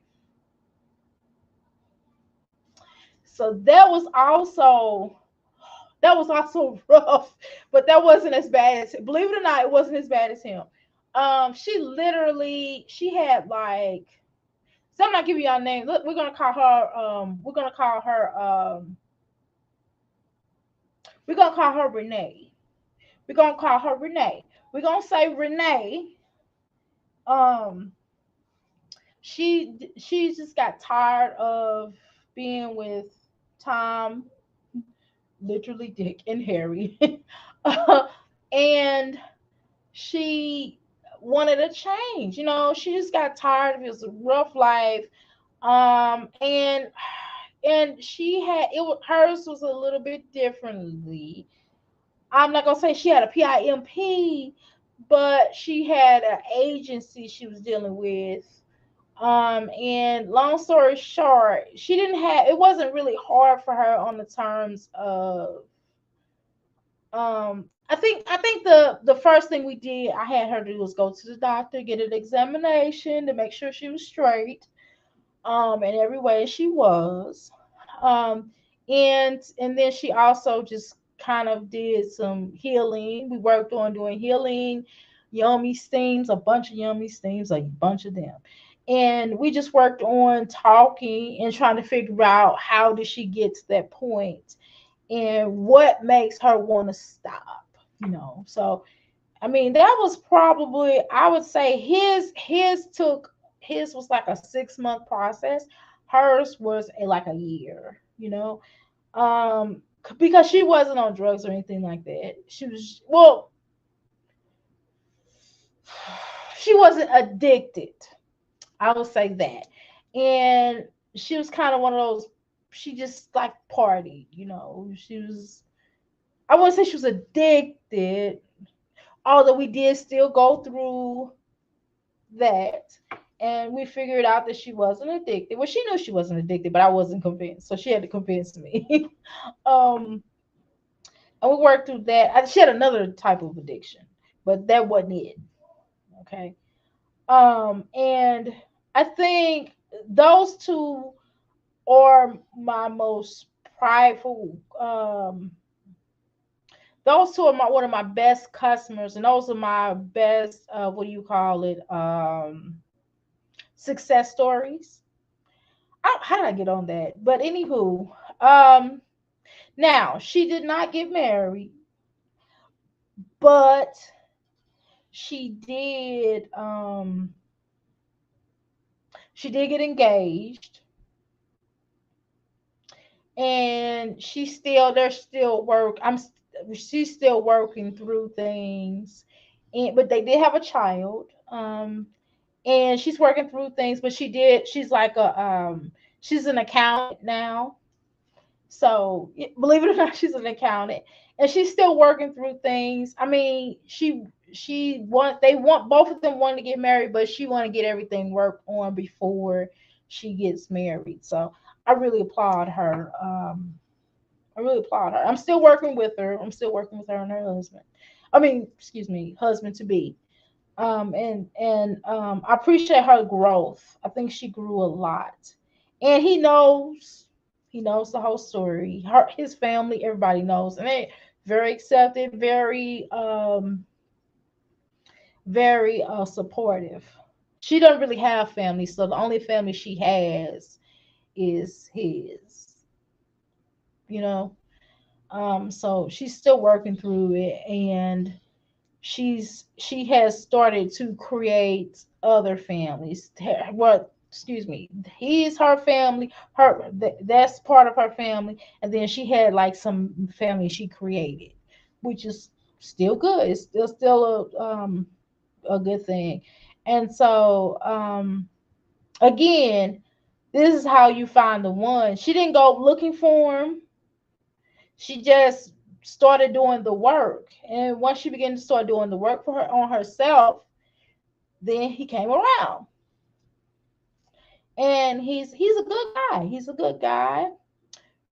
So that was also rough, but that wasn't as bad as, believe it or not, it wasn't as bad as him. She had like, so I'm not giving y'all name. Look, we're gonna call her Renee. We're gonna call her Renee. We're gonna say Renee. Um, she just got tired of being with Tom, literally Dick and Harry. And she wanted a change. She just got tired of his rough life. And she had hers was a little bit differently. I'm not gonna say she had a PIMP, but she had an agency she was dealing with. And long story short, it wasn't really hard for her on the terms of, I think the first thing we did, I had her do, was go to the doctor, get an examination to make sure she was straight. In every way she was. Um, and then she also just kind of did some healing. We worked on doing healing, yummy steams, a bunch of yummy steams, a bunch of them. And we just worked on talking and trying to figure out how did she get to that point and what makes her want to stop. So I mean, that was probably, I would say, his was like a 6 month process. Hers was like a year. Because she wasn't on drugs or anything like that. She wasn't addicted. I would say that. And she was kind of one of those, she just like partied. I wouldn't say she was addicted, although we did still go through that. and we figured out that she wasn't addicted. Well, she knew she wasn't addicted, but I wasn't convinced, so she had to convince me. um, and we worked through that. She had another type of addiction, but that wasn't it. Okay. And I think those two are my most prideful. Those two are one of my best customers, and those are my best. What do you call it? Success stories. How did I get on that? But anywho, um, now she did not get married, but she did get engaged, and there's still work. She's still working through things, and but they did have a child. And she's working through things, but she's like she's an accountant now. So believe it or not, she's an accountant, and she's still working through things. I mean, both of them want to get married, but she want to get everything worked on before she gets married. So I really applaud her. I really applaud her. I'm still working with her. I'm still working with her and her husband. I mean, excuse me, husband to be. And I appreciate her growth. I think she grew a lot, and he knows the whole story. His family, everybody knows, and they very accepted, very supportive. She doesn't really have family, so the only family she has is his. You know, so she's still working through it, and she has started to create other families. What? Excuse me. He's her family. That's part of her family, and then she had like some family she created, which is still good. It's still a good thing. And so again, this is how you find the one. She didn't go looking for him. She just started doing the work, and once she began to start doing the work for her on herself, then he came around. And he's a good guy. He's a good guy,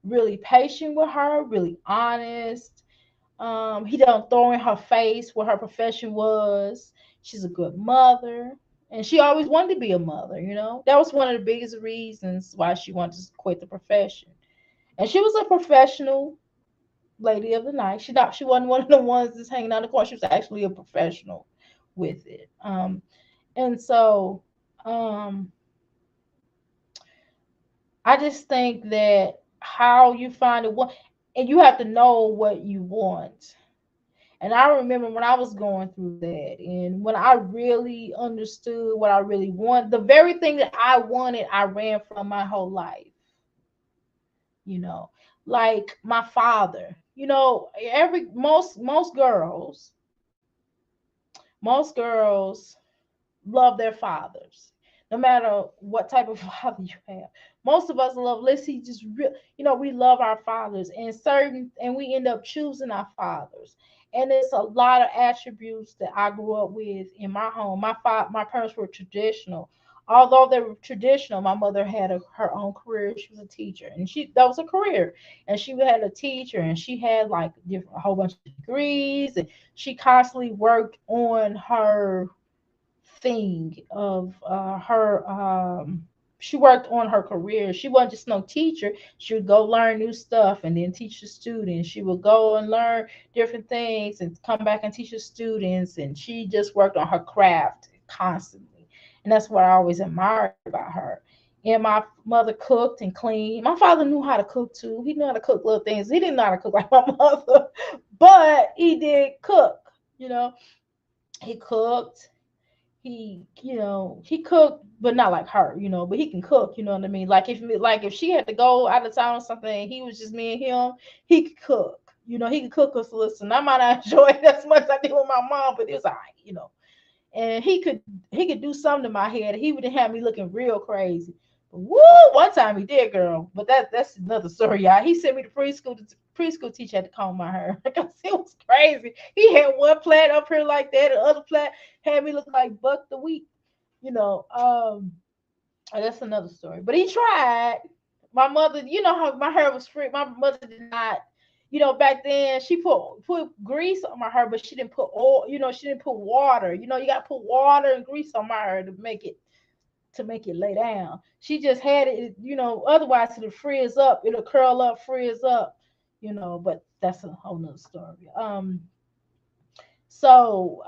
really patient with her, really honest. He don't throw in her face what her profession was. She's a good mother, and she always wanted to be a mother. That was one of the biggest reasons why she wanted to quit the profession. And she was a professional lady of the night. She wasn't one of the ones that's hanging out in the corner. She was actually a professional with it. And so um, I just think that how you find it, and you have to know what you want. And I remember when I was going through that, and when I really understood what I really want, the very thing that I wanted, I ran from my whole life. You know, like my father. Every most girls love their fathers, no matter what type of father you have. Most of us love. Let's see, just real. We love our fathers, and we end up choosing our fathers. And it's a lot of attributes that I grew up with in my home. My parents were traditional. Although they were traditional, my mother had her own career. She was a teacher, and that was a career. And she had a teacher, and she had like a whole bunch of degrees, and she constantly worked on her thing of her she worked on her career. She wasn't just no teacher. She would go learn new stuff and then teach the students. She would go and learn different things and come back and teach the students, and she just worked on her craft constantly. And that's what I always admired about her. And my mother cooked and cleaned. My father knew how to cook too. He knew how to cook little things. He didn't know how to cook like my mother, but he did cook. you know he cooked. He cooked, but not like her, but he can cook. You know what I mean? Like if she had to go out of town or something, and he was just me and him, he could cook. He could cook us. Listen, I might not enjoy it as much as I did with my mom, but it was all right. And he could do something to my head. He would have me looking real crazy. Woo! One time he did, girl. But that's another story, y'all. He sent me to preschool. The preschool teacher had to comb my hair because it was crazy. He had one plant up here like that, the other plant had me look like Buck the Wheat. you know. That's another story. But he tried. My mother, you know how my hair was free. My mother did not, back then she put grease on my hair, but she didn't put oil. She didn't put water. You got to put water and grease on my hair to make it lay down. She just had it. Otherwise it'll frizz up. It'll curl up, frizz up. But that's a whole nother story. So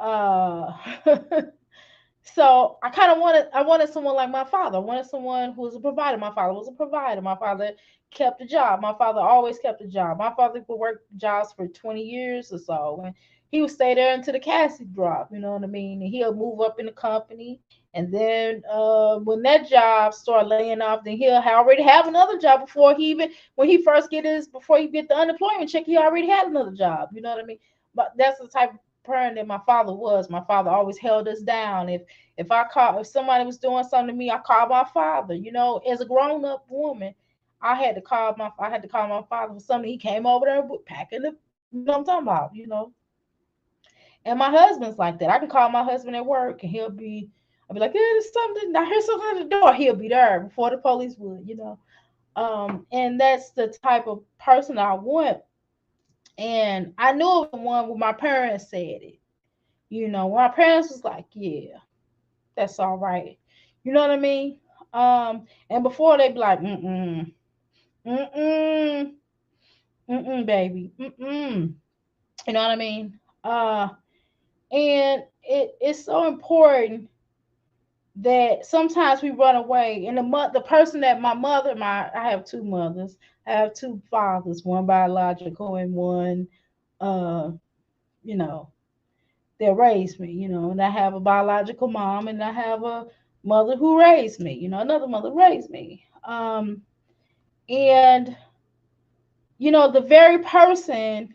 So I wanted someone like my father. I wanted someone who was a provider. My father was a provider. My father kept a job. My father always kept a job. My father would work jobs for 20 years or so. And he would stay there until the casket dropped, you know what I mean? And he'll move up in the company. And then when that job started laying off, then he'll already have another job when he first before he get the unemployment check, he already had another job, you know what I mean? But that's the type of parent that my father was. My father always held us down. If somebody was doing something to me, I called my father. As a grown up woman, I had to call my father for something. He came over there packing the, what I'm talking about. And my husband's like that. I can call my husband at work and I'll be like, yeah, there's something. I hear something at the door. He'll be there before the police would. And that's the type of person I want. And I knew it was the one when my parents said it. When my parents was like, yeah, that's all right. You know what I mean? And before they be like, mm-mm, mm-mm, baby, mm-mm. You know what I mean? Uh, and it's so important that sometimes we run away. And the person that my mother, I have two mothers, I have two fathers, one biological and one, uh, you know, that raised me. And I have a biological mom, and I have a mother who raised me. Another mother raised me. And the very person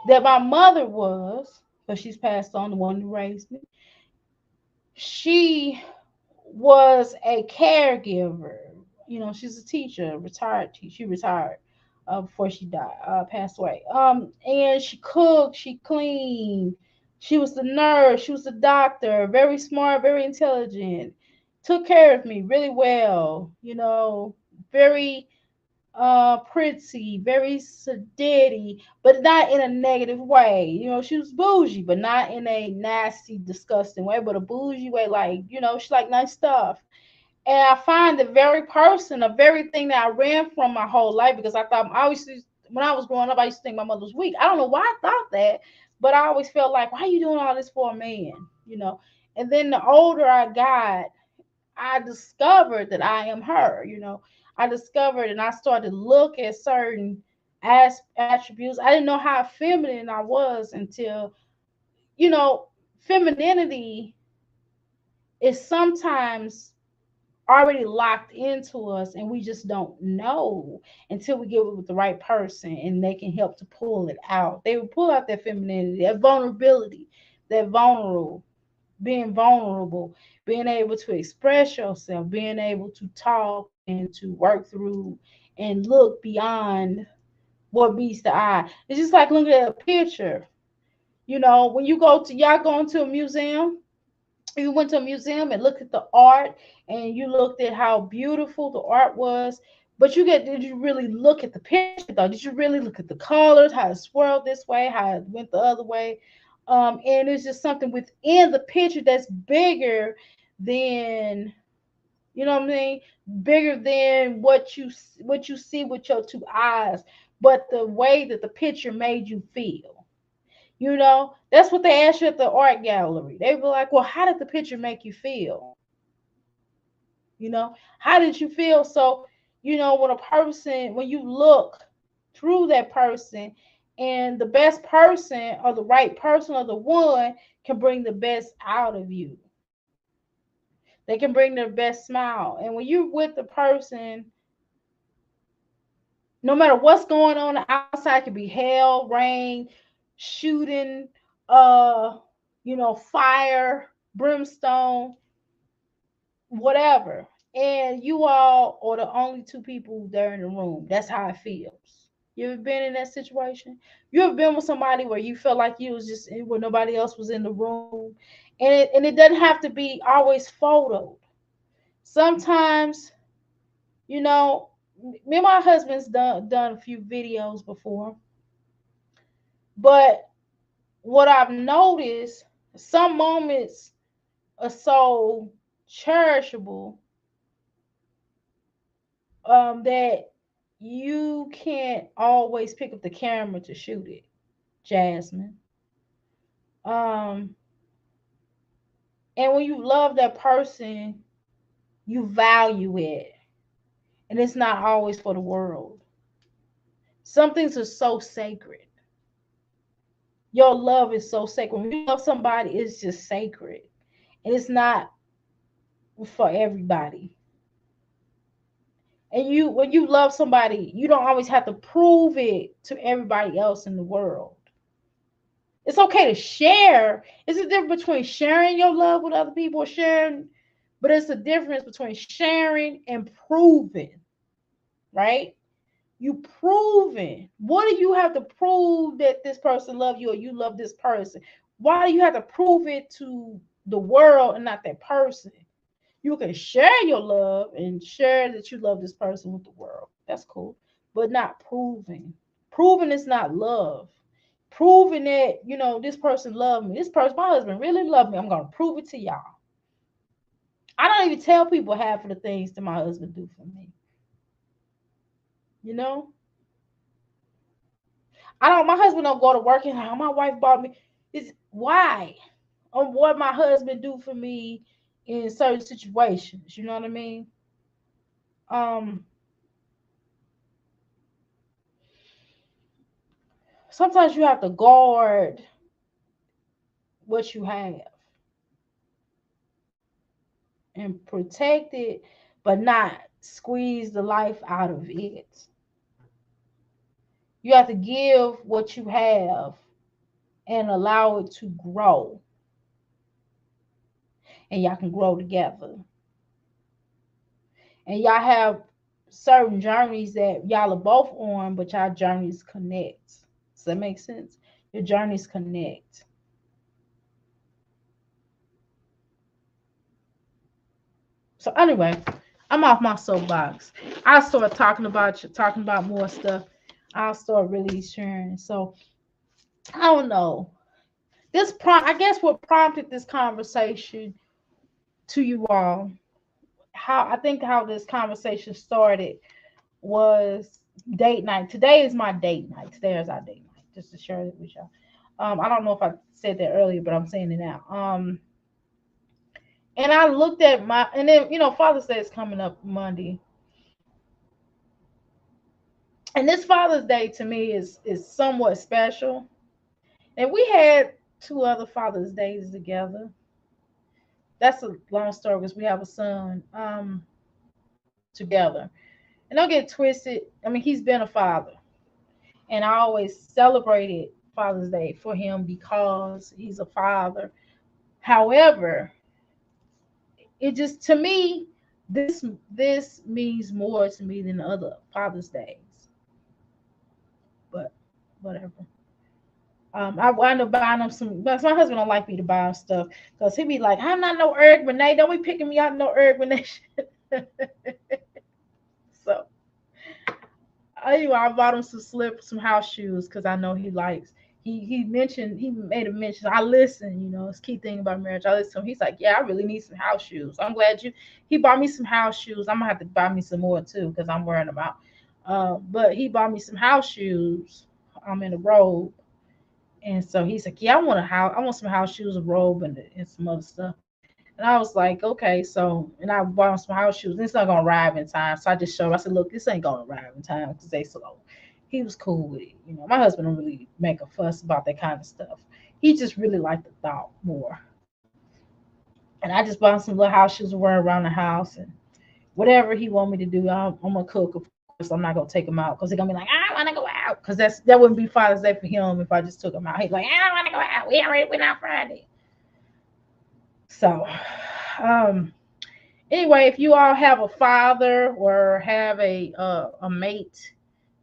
that my mother was, because she's passed on, the one who raised me, she was a caregiver. She's a teacher, retired teacher. She retired before she died, passed away. And she cooked, she cleaned, she was the nurse, she was the doctor, very smart, very intelligent, took care of me really well. Very pretty, very sedity, but not in a negative way. She was bougie, but not in a nasty, disgusting way, but a bougie way, like, she like nice stuff. And I find the very person, the very thing that I ran from my whole life, because when I was growing up, I used to think my mother was weak. I don't know why I thought that, but I always felt like, why are you doing all this for a man? You know. And then the older I got, I discovered that I am her. I discovered and I started to look at certain attributes. I didn't know how feminine I was until, you know, femininity is sometimes already locked into us and we just don't know until we get with the right person and they can help to pull it out. They will pull out that femininity, that vulnerability, that being vulnerable, being able to express yourself, being able to talk and to work through and look beyond what meets the eye. It's just like looking at a picture. When y'all go into a museum, you went to a museum and looked at the art and you looked at how beautiful the art was, but did you really look at the picture though? Did you really look at the colors, how it swirled this way, how it went the other way? And it's just something within the picture that's bigger than, what I mean, bigger than what you see with your two eyes, but the way that the picture made you feel. That's what they ask you at the art gallery. They be like, well, how did the picture make you feel? How did you feel? So, when you look through that person, and the best person or the right person or the one can bring the best out of you. They can bring their best smile. And when you're with the person, no matter what's going on outside, it could be hell, rain, shooting, fire, brimstone, whatever. And you all are the only two people there in the room. That's how it feels. You ever been in that situation? You ever been with somebody where you felt like you was just where nobody else was in the room, and it doesn't have to be always photo. Sometimes, you know, me and my husband's done a few videos before, but what I've noticed, some moments are so cherishable that you can't always pick up the camera to shoot it, Jasmine. Um, and when you love that person, you value it, and it's not always for the world. Some things are so sacred. Your love is so sacred. When you love somebody, it's just sacred, and it's not for everybody. And you, when you love somebody, you don't always have to prove it to everybody else in the world. It's okay to share. It's a difference between sharing your love with other people or sharing, but it's a difference between sharing and proving, right? You proving. What do you have to prove that this person love you or you love this person? Why do you have to prove it to the world and not that person? You can share your love and share that you love this person with the world. That's cool. But not proving. Proving is not love. Proving that, this person loved me. This person, my husband really loved me. I'm gonna prove it to y'all. I don't even tell people half of the things that my husband do for me. You know? My husband don't go to work and like, oh, my wife bought me. It's why? On what my husband do for me in certain situations. You know what I mean? Um, Sometimes you have to guard what you have and protect it, but not squeeze the life out of it. You have to give what you have and allow it to grow, and y'all can grow together. And y'all have certain journeys that y'all are both on, but y'all journeys connect. Does that make sense? Your journeys connect. So anyway, I'm off my soapbox. I'll start talking about more stuff. I'll start really sharing. So I don't know. I guess what prompted this conversation to you all, how this conversation started was date night. Today is my date night. Today is our date night, just to share it with y'all. I don't know if I said that earlier, but I'm saying it now. And I looked at and then Father's Day is coming up Monday, and this Father's Day to me is somewhat special. And we had two other Father's Days together. That's a long story because we have a son together. And don't get twisted. I mean, he's been a father, and I always celebrated Father's Day for him because he's a father. However, it just to me this means more to me than the other Father's Days. But whatever. I wind up buying him some. But my husband don't like me to buy him stuff because he be like, "I'm not no Eric Renee. Don't be picking me out no Eric Renee." So I bought him some slippers, some house shoes because I know he likes. He made a mention. I listen. It's key thing about marriage. I listen to him. He's like, "Yeah, I really need some house shoes." I'm glad he bought me some house shoes. I'm gonna have to buy me some more too because I'm wearing them out. But he bought me some house shoes. I'm in a robe. And so he's like, "Yeah, I want some house shoes, a robe, and some other stuff." And I was like, "Okay." So, and I bought him some house shoes. And it's not gonna arrive in time. So I just showed him. I said, "Look, this ain't gonna arrive in time because they slow." He was cool with it. My husband don't really make a fuss about that kind of stuff. He just really liked the thought more. And I just bought him some little house shoes to wear around the house and whatever he want me to do. I'm gonna cook, of course. I'm not gonna take him out because he's gonna be like, "I want to go out," because that wouldn't be Father's Day for him if I just took him out. He's like, "I don't want to go out. We already went out Friday." So, um, anyway, if you all have a father or have a mate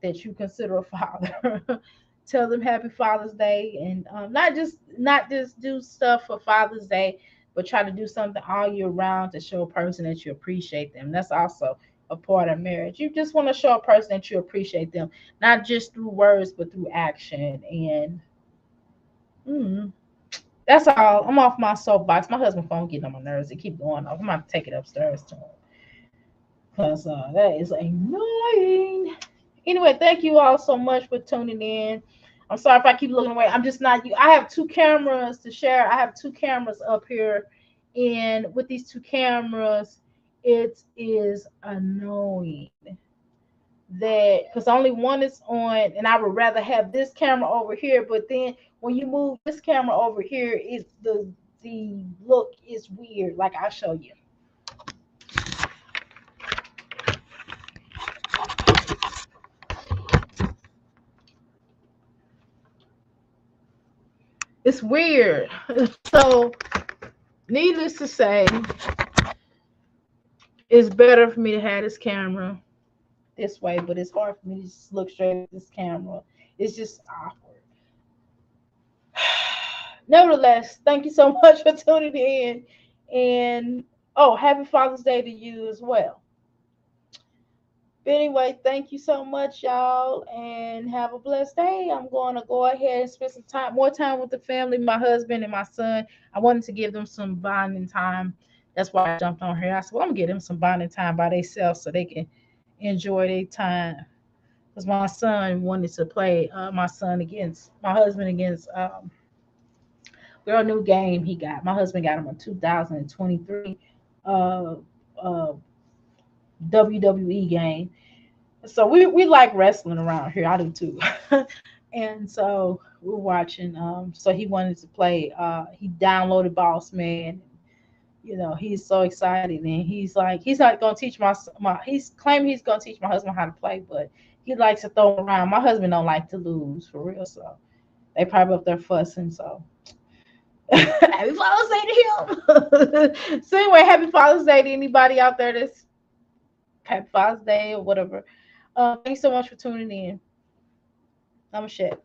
that you consider a father. Tell them Happy Father's Day, and not just do stuff for Father's Day, but try to do something all year round to show a person that you appreciate them. That's also a part of marriage. You just want to show a person that you appreciate them, not just through words, but through action. And mm, that's all. I'm off my soapbox. My husband's phone getting on my nerves. It keep going off. I'm gonna take it upstairs to him because that is annoying. Anyway, thank you all so much for tuning in. I'm sorry if I keep looking away. I'm just not you. I have two cameras to share. I have two cameras up here, and with these two cameras, it is annoying that because only one is on, and I would rather have this camera over here. But then when you move this camera over here, it the look is weird. Like I'll show you. It's weird. So, needless to say, it's better for me to have this camera this way, but it's hard for me to just look straight at this camera. It's just awkward. Nevertheless, thank you so much for tuning in. And oh, happy Father's Day to you as well. But anyway, thank you so much, y'all, and have a blessed day. I'm going to go ahead and spend some time, more time with the family, my husband and my son. I wanted to give them some bonding time. That's why I jumped on here. I said, well, I'm gonna give them some bonding time by themselves so they can enjoy their time. Because my son wanted to play my son against my husband against girl new game he got. My husband got him a 2023 uh, uh, WWE game. So we like wrestling around here. I do too. And so we're watching. So he wanted to play. He downloaded Boss Man. You know, he's so excited, and he's not gonna teach my he's claiming he's gonna teach my husband how to play, but he likes to throw around. My husband don't like to lose for real, so they probably up there fussing. So happy Father's Day to him. So anyway, happy Father's Day to anybody out there that's happy Father's Day or whatever. Thanks so much for tuning in. I'm Shet.